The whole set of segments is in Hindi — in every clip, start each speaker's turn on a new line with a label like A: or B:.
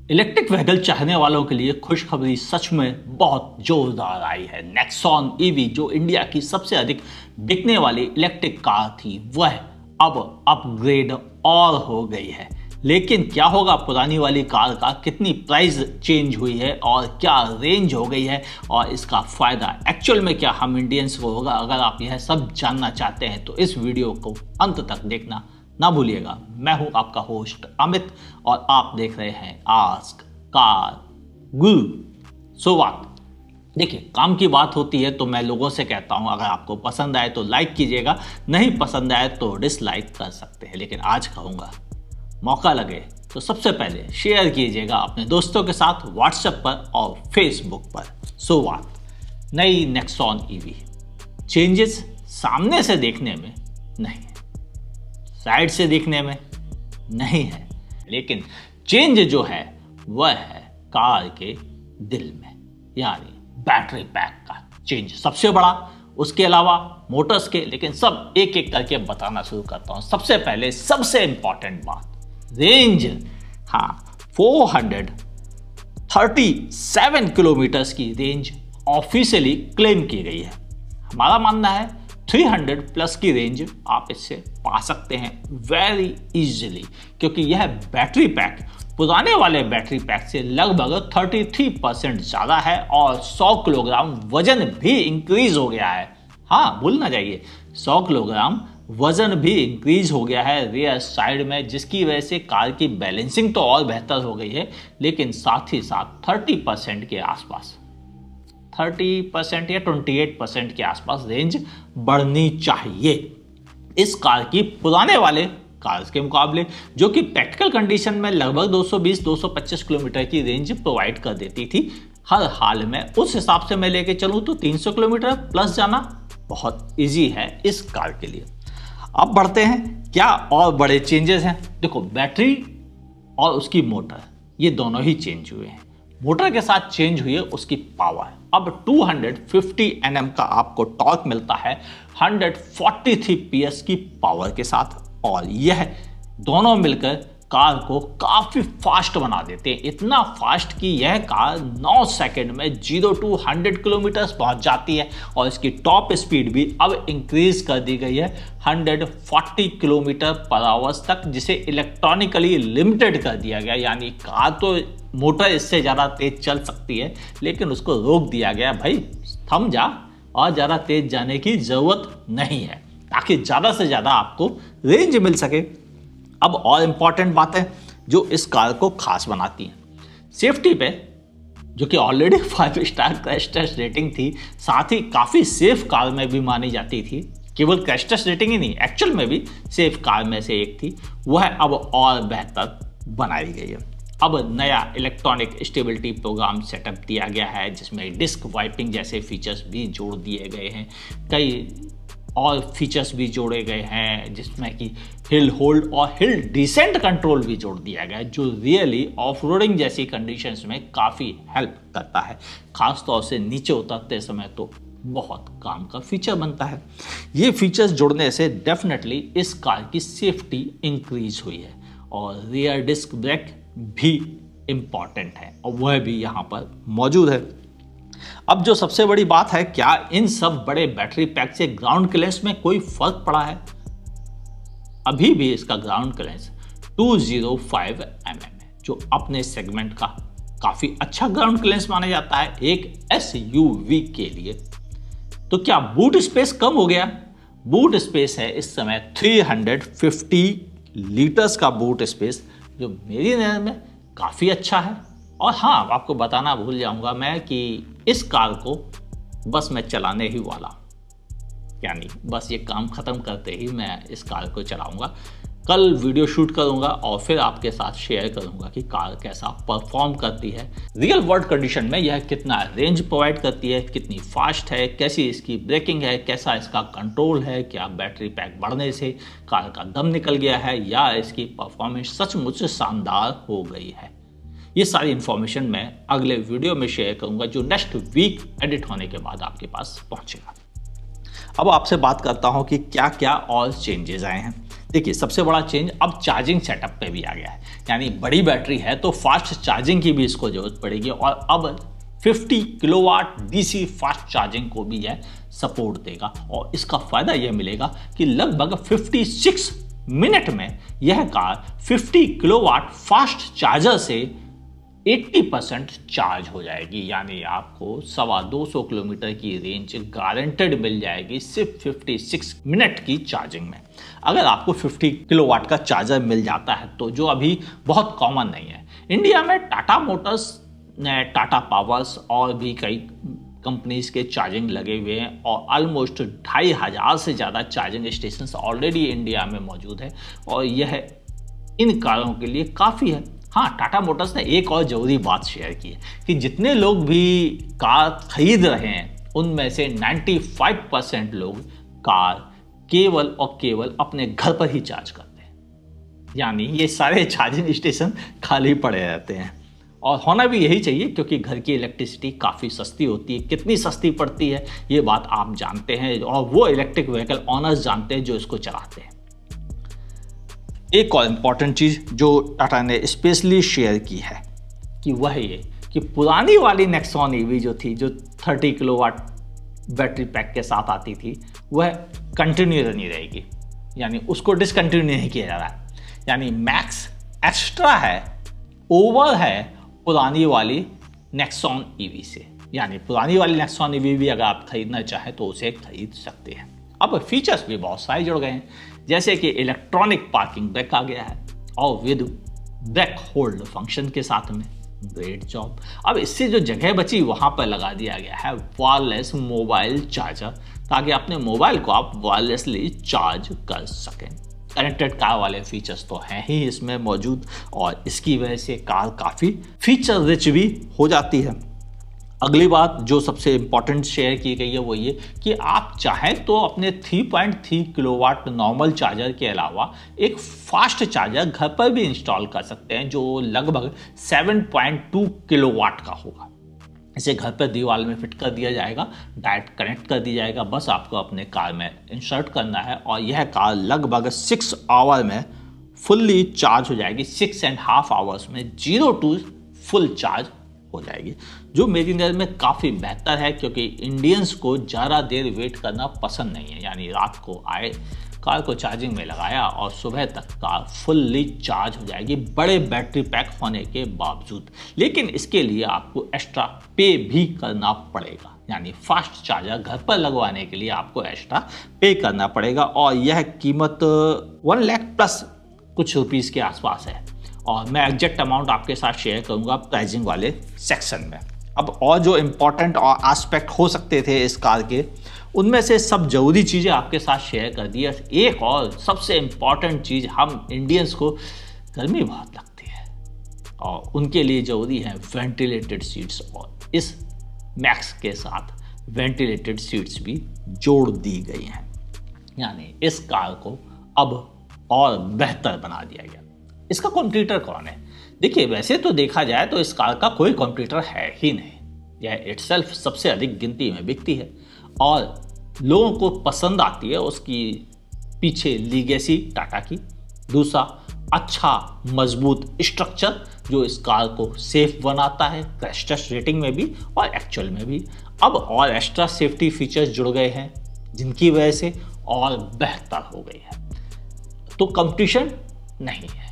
A: इलेक्ट्रिक व्हीकल चाहने वालों के लिए खुशखबरी सच में बहुत जोरदार आई है। नेक्सॉन ईवी जो इंडिया की सबसे अधिक बिकने वाली इलेक्ट्रिक कार थी वह अब अपग्रेड और हो गई है। लेकिन क्या होगा पुरानी वाली कार का, कितनी प्राइस चेंज हुई है और क्या रेंज हो गई है और इसका फायदा एक्चुअल में क्या हम इंडियंस को होगा, अगर आप यह सब जानना चाहते हैं तो इस वीडियो को अंत तक देखना ना भूलिएगा। मैं हूं आपका होस्ट अमित और आप देख रहे हैं आस्क कार गुरु। सो बात देखिए, काम की बात होती है तो मैं लोगों से कहता हूं अगर आपको पसंद आए तो लाइक कीजिएगा, नहीं पसंद आए तो डिसलाइक कर सकते हैं। लेकिन आज कहूंगा मौका लगे तो सबसे पहले शेयर कीजिएगा अपने दोस्तों के साथ व्हाट्सएप पर और फेसबुक पर। सो बात नई नेक्सॉन ईवी चेंजेस सामने से देखने में नहीं, साइड से देखने में नहीं है, लेकिन चेंज जो है वह है कार के दिल में, यानी बैटरी पैक का चेंज सबसे बड़ा। उसके अलावा मोटर्स के, लेकिन सब एक एक करके बताना शुरू करता हूं। सबसे पहले सबसे इंपॉर्टेंट बात, रेंज। हाँ, 437 किलोमीटर्स की रेंज ऑफिशियली क्लेम की गई है। हमारा मानना है 300 प्लस की रेंज आप इससे पा सकते हैं वेरी इजीली, क्योंकि यह बैटरी पैक पुराने वाले बैटरी पैक से लगभग 33% ज़्यादा है और 100 किलोग्राम वजन भी इंक्रीज हो गया है। हाँ, भूल ना जाइए, 100 किलोग्राम वजन भी इंक्रीज हो गया है रियर साइड में, जिसकी वजह से कार की बैलेंसिंग तो और बेहतर हो गई है, लेकिन साथ ही साथ 30% के आसपास, 30% या 28% के आसपास रेंज बढ़नी चाहिए इस कार की पुराने वाले कार्स के मुकाबले, जो कि प्रैक्टिकल कंडीशन में लगभग 220-225 किलोमीटर की रेंज प्रोवाइड कर देती थी हर हाल में। उस हिसाब से मैं लेके चलूं तो 300 किलोमीटर प्लस जाना बहुत इजी है इस कार के लिए। अब बढ़ते हैं क्या और बड़े चेंजेस हैं। देखो, बैटरी और उसकी मोटर ये दोनों ही चेंज हुए हैं। मोटर के साथ चेंज हुई है उसकी पावर। अब 250 Nm का आपको टॉर्क मिलता है 143 PS की पावर के साथ, और यह दोनों मिलकर कार को काफी फास्ट बना देते हैं। इतना फास्ट कि यह कार 9 सेकंड में 0 to 100 किलोमीटर पहुंच जाती है, और इसकी टॉप स्पीड भी अब इंक्रीज कर दी गई है 140 किलोमीटर पर आवर्स तक, जिसे इलेक्ट्रॉनिकली लिमिटेड कर दिया गया। यानी कार तो मोटर इससे ज़्यादा तेज चल सकती है, लेकिन उसको रोक दिया गया, भाई थम जा, और ज़्यादा तेज जाने की ज़रूरत नहीं है, ताकि ज़्यादा से ज़्यादा आपको रेंज मिल सके। अब और इम्पॉर्टेंट बात है जो इस कार को खास बनाती हैं, सेफ्टी पे, जो कि already 5 star crash test rating थी, साथ ही काफ़ी सेफ कार में भी मानी जाती थी। केवल क्रैश टेस्ट रेटिंग ही नहीं, एक्चुअल में भी सेफ कार में से एक थी, वह अब और बेहतर बनाई गई है। अब नया इलेक्ट्रॉनिक स्टेबिलिटी प्रोग्राम सेटअप दिया गया है, जिसमें डिस्क वाइपिंग जैसे फीचर्स भी जोड़ दिए गए हैं। कई और फीचर्स भी जोड़े गए हैं, जिसमें कि हिल होल्ड और हिल डिसेंट कंट्रोल भी जोड़ दिया गया है, जो रियली ऑफ रोडिंग जैसी कंडीशंस में काफ़ी हेल्प करता है। खास तौर से नीचे उतरते समय तो बहुत काम का फीचर बनता है। ये फीचर्स जुड़ने से डेफिनेटली इस कार की सेफ्टी इंक्रीज हुई है, और रियर डिस्क ब्रेक भी इम्पॉर्टेंट है और वह भी यहाँ पर मौजूद है। अब जो सबसे बड़ी बात है, क्या इन सब बड़े बैटरी पैक से ग्राउंड क्लियरेंस में कोई फर्क पड़ा है? अभी भी इसका ग्राउंड क्लियरेंस 205 mm है, जो अपने सेगमेंट का काफी अच्छा ग्राउंड क्लियरेंस माना जाता है एक SUV के लिए। तो क्या बूट स्पेस कम हो गया? बूट स्पेस है इस समय 350 लीटर्स का बूट स्पेस, जो मेरी नज़र में काफ़ी अच्छा है। और हाँ, आपको बताना भूल जाऊंगा मैं कि इस कार को बस मैं चलाने ही वाला, यानी बस ये काम ख़त्म करते ही मैं इस कार को चलाऊंगा। कल वीडियो शूट करूंगा और फिर आपके साथ शेयर करूंगा कि कार कैसा परफॉर्म करती है रियल वर्ल्ड कंडीशन में, यह कितना रेंज प्रोवाइड करती है, कितनी फास्ट है, कैसी इसकी ब्रेकिंग है, कैसा इसका कंट्रोल है, क्या बैटरी पैक बढ़ने से कार का दम निकल गया है या इसकी परफॉर्मेंस सचमुच शानदार हो गई है। ये सारी इंफॉर्मेशन मैं अगले वीडियो में शेयर करूंगा, जो नेक्स्ट वीक एडिट होने के बाद आपके पास पहुंचेगा। अब आपसे बात करता हूं कि क्या क्या और चेंजेस आए हैं। देखिए सबसे बड़ा चेंज अब चार्जिंग सेटअप पे भी आ गया है, यानी बड़ी बैटरी है तो फास्ट चार्जिंग की भी इसको जरूरत पड़ेगी और अब 50 किलोवाट डीसी फास्ट चार्जिंग को भी यह सपोर्ट देगा। और इसका फायदा यह मिलेगा कि लगभग 56 मिनट में यह कार 50 किलोवाट फास्ट चार्जर से 80% चार्ज हो जाएगी, यानी आपको 250 किलोमीटर की रेंज गारंटेड मिल जाएगी सिर्फ 56 मिनट की चार्जिंग में। अगर आपको 50 किलोवाट का चार्जर मिल जाता है तो जो अभी बहुत कॉमन नहीं है। इंडिया में टाटा मोटर्स, टाटा पावर्स और भी कई कंपनीज के चार्जिंग लगे हुए हैं और ऑलमोस्ट 2500 से ज़्यादा चार्जिंग स्टेशन ऑलरेडी इंडिया में मौजूद है और यह इन कारों के लिए काफ़ी है। हाँ, टाटा मोटर्स ने एक और ज़रूरी बात शेयर की है कि जितने लोग भी कार खरीद रहे हैं उनमें से 95% लोग कार केवल और केवल अपने घर पर ही चार्ज करते हैं, यानी ये सारे चार्जिंग स्टेशन खाली पड़े रहते हैं। और होना भी यही चाहिए क्योंकि घर की इलेक्ट्रिसिटी काफ़ी सस्ती होती है। कितनी सस्ती पड़ती है ये बात आप जानते हैं और वो इलेक्ट्रिक व्हीकल ऑनर्स जानते हैं जो इसको चलाते हैं। एक और इम्पॉर्टेंट चीज़ जो टाटा ने स्पेशली शेयर की है कि वह ये कि पुरानी वाली नेक्सॉन ईवी जो थी, जो 30 किलोवाट बैटरी पैक के साथ आती थी, वह कंटिन्यू नहीं रहेगी, यानी उसको डिसकंटिन्यू नहीं किया जा रहा है। यानी मैक्स एक्स्ट्रा है, ओवर है पुरानी वाली नेक्सॉन ईवी से, यानी पुरानी वाली नेक्सॉन ईवी भी अगर आप खरीदना चाहें तो उसे खरीद सकते हैं। अब फीचर्स भी बहुत सारे जुड़ गए हैं, जैसे कि इलेक्ट्रॉनिक पार्किंग ब्रेक आ गया है और विद ब्रेक होल्ड फंक्शन के साथ में। Great job. अब इससे जो जगह बची वहां पर लगा दिया गया है वायरलेस मोबाइल चार्जर, ताकि अपने मोबाइल को आप वायरलेसली चार्ज कर सकें। कनेक्टेड कार वाले फीचर्स तो हैं ही इसमें मौजूद और इसकी वजह से कार काफ़ी फीचर रिच भी हो जाती है। अगली बात जो सबसे इम्पॉर्टेंट शेयर की गई है वो ये कि आप चाहें तो अपने 3.3 किलोवाट नॉर्मल चार्जर के अलावा एक फास्ट चार्जर घर पर भी इंस्टॉल कर सकते हैं जो लगभग 7.2 किलोवाट का होगा। इसे घर पर दीवार में फिट कर दिया जाएगा, डायरेक्ट कनेक्ट कर दिया जाएगा, बस आपको अपने कार में इंसर्ट करना है और यह कार लगभग 6 आवर में फुल्ली चार्ज हो जाएगी। 6.5 आवर्स में 0 to फुल चार्ज हो जाएगी, जो मेरी नज़र में काफ़ी बेहतर है क्योंकि इंडियंस को ज़्यादा देर वेट करना पसंद नहीं है। यानी रात को आए, कार को चार्जिंग में लगाया और सुबह तक कार फुल्ली चार्ज हो जाएगी बड़े बैटरी पैक होने के बावजूद। लेकिन इसके लिए आपको एक्स्ट्रा पे भी करना पड़ेगा, यानी फास्ट चार्जर घर पर लगवाने के लिए आपको एक्स्ट्रा पे करना पड़ेगा और यह कीमत 1 लाख प्लस कुछ रुपीज़ के आसपास है और मैं एग्जैक्ट अमाउंट आपके साथ शेयर करूंगा प्राइसिंग वाले सेक्शन में। अब और जो इम्पोर्टेंट और एस्पेक्ट हो सकते थे इस कार के, उनमें से सब जरूरी चीज़ें आपके साथ शेयर कर दी है। एक और सबसे इम्पॉर्टेंट चीज़, हम इंडियंस को गर्मी बहुत लगती है और उनके लिए ज़रूरी है वेंटिलेटेड सीट्स और इस मैक्स के साथ वेंटिलेटेड सीट्स भी जोड़ दी गई हैं, यानी इस कार को अब और बेहतर बना दिया गया। इसका कॉम्पिटिटर कौन है? देखिए वैसे तो देखा जाए तो इस कार का कोई कॉम्पिटिटर है ही नहीं, यह इटसेल्फ सबसे अधिक गिनती में बिकती है और लोगों को पसंद आती है उसकी पीछे लीगेसी टाटा की। दूसरा, अच्छा मजबूत स्ट्रक्चर जो इस कार को सेफ बनाता है क्रैश टेस्ट रेटिंग में भी और एक्चुअल में भी। अब और एक्स्ट्रा सेफ्टी फीचर्स जुड़ गए हैं जिनकी वजह से और बेहतर हो गई है, तो कंपटीशन नहीं है।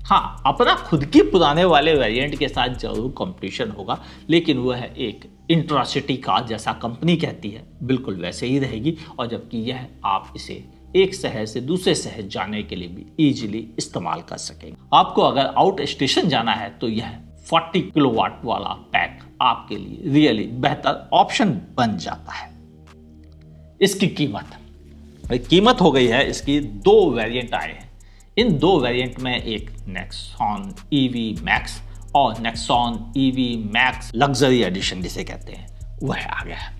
A: हाँ, अपना खुद की पुराने वाले वेरिएंट के साथ जरूर कंपटीशन होगा, लेकिन वह एक इंट्रासिटी कार जैसा कंपनी कहती है बिल्कुल वैसे ही रहेगी और जबकि यह आप इसे एक शहर से दूसरे शहर जाने के लिए भी इजीली इस्तेमाल कर सकेंगे। आपको अगर आउट स्टेशन जाना है तो यह 40 किलोवाट वाला पैक आपके लिए रियली बेहतर ऑप्शन बन जाता है। इसकी कीमत हो गई है, इसकी 2 वेरिएंट आए हैं। इन 2 वेरिएंट में एक नेक्सॉन ईवी मैक्स और Nexon EV Max luxury edition जिसे कहते हैं वह आ गया है।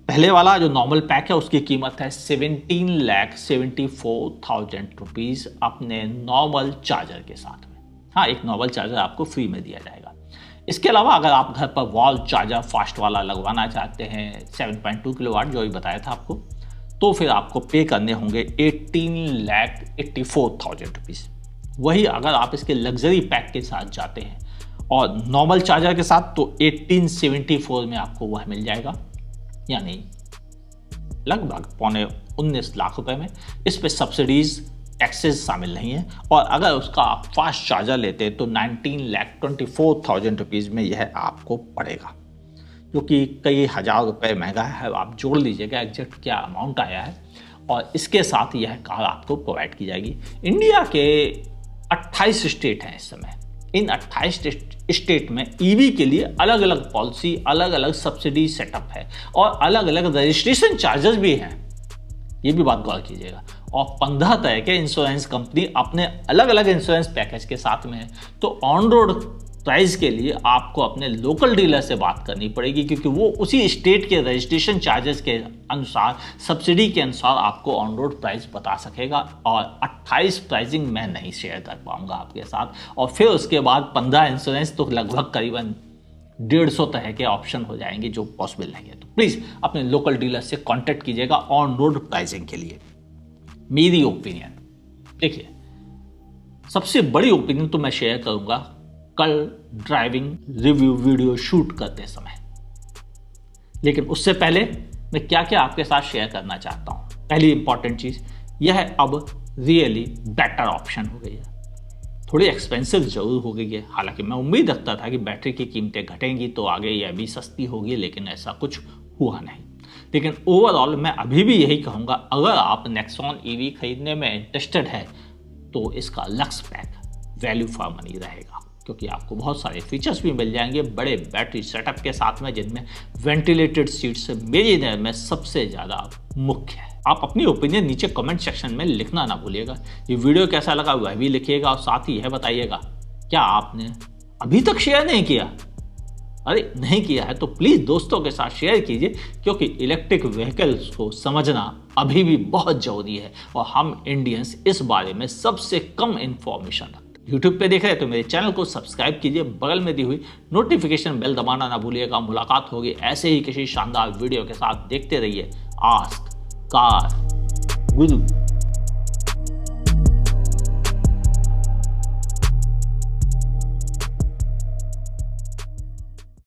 A: पहले वाला जो नॉर्मल पैक है उसकी कीमत है 17,74,000 रुपीज़ अपने नॉर्मल चार्जर के साथ में। हाँ, एक नॉर्मल चार्जर आपको फ्री में दिया जाएगा। इसके अलावा अगर आप घर पर वॉल चार्जर फास्ट वाला लगवाना चाहते हैं 7.2 किलोवाट जो भी बताया था आपको, तो फिर आपको पे करने होंगे 18,84,000 रुपीज़। वही अगर आप इसके लग्जरी पैक के साथ जाते हैं और नॉर्मल चार्जर के साथ तो 1874 में आपको वह मिल जाएगा, यानी लगभग 19.25 लाख रुपए में। इस पे सब्सिडीज टैक्सेस शामिल नहीं है। और अगर उसका आप फास्ट चार्जर लेते हैं तो 19,24,000 रुपीज़ में यह आपको पड़ेगा, जो कि कई हज़ार रुपए महंगा है। आप जोड़ लीजिएगा एग्जैक्ट क्या अमाउंट आया है। और इसके साथ यह कार आपको प्रोवाइड की जाएगी। इंडिया के 28 स्टेट हैं इस समय। इन 28 स्टेट में ईवी के लिए अलग अलग पॉलिसी, अलग अलग सब्सिडी सेटअप है और अलग अलग रजिस्ट्रेशन चार्जेस भी हैं, ये भी बात गौर कीजिएगा। और 15 तरह के इंश्योरेंस कंपनी अपने अलग अलग इंश्योरेंस पैकेज के साथ में है। तो ऑन रोड प्राइस के लिए आपको अपने लोकल डीलर से बात करनी पड़ेगी, क्योंकि वो उसी स्टेट के रजिस्ट्रेशन चार्जेस के अनुसार, सब्सिडी के अनुसार आपको ऑन रोड प्राइस बता सकेगा। और 28 प्राइसिंग मैं नहीं शेयर कर पाऊंगा आपके साथ। और फिर उसके बाद 15 इंश्योरेंस, तो लगभग करीबन 150 तरह के ऑप्शन हो जाएंगे जो पॉसिबल नहीं है। तो प्लीज़ अपने लोकल डीलर से कॉन्टेक्ट कीजिएगा ऑन रोड प्राइसिंग के लिए। मेरी ओपिनियन देखिए, सबसे बड़ी ओपिनियन तो मैं शेयर करूंगा कल ड्राइविंग रिव्यू वीडियो शूट करते समय। लेकिन उससे पहले मैं क्या क्या आपके साथ शेयर करना चाहता हूं। पहली इंपॉर्टेंट चीज यह है, अब रियली बेटर ऑप्शन हो गई है। थोड़ी एक्सपेंसिव जरूर हो गई है, हालांकि मैं उम्मीद रखता था कि बैटरी की कीमतें घटेंगी तो आगे यह भी सस्ती होगी, लेकिन ऐसा कुछ हुआ नहीं। लेकिन ओवरऑल मैं अभी भी यही कहूँगा, अगर आप नेक्सॉन ईवी खरीदने में इंटरेस्टेड है तो इसका lux pack value for money रहेगा, क्योंकि आपको बहुत सारे फीचर्स भी मिल जाएंगे बड़े बैटरी सेटअप के साथ में, जिनमें वेंटिलेटेड सीट्स मेरी नज़र में सबसे ज़्यादा मुख्य है। आप अपनी ओपिनियन नीचे कमेंट सेक्शन में लिखना ना भूलिएगा। ये वीडियो कैसा लगा वह भी लिखिएगा और साथ ही यह बताइएगा, क्या आपने अभी तक शेयर नहीं किया? अरे नहीं किया है तो प्लीज़ दोस्तों के साथ शेयर कीजिए, क्योंकि इलेक्ट्रिक व्हीकल्स को समझना अभी भी बहुत ज़रूरी है और हम इंडियंस इस बारे में सबसे कम इंफॉर्मेशन रखते हैं। यूट्यूब पे देख रहे हैं तो मेरे चैनल को सब्सक्राइब कीजिए, बगल में दी हुई नोटिफिकेशन बेल दबाना ना भूलिएगा। मुलाकात होगी ऐसे ही किसी शानदार वीडियो के साथ। देखते रहिए आस्क कार गुरु।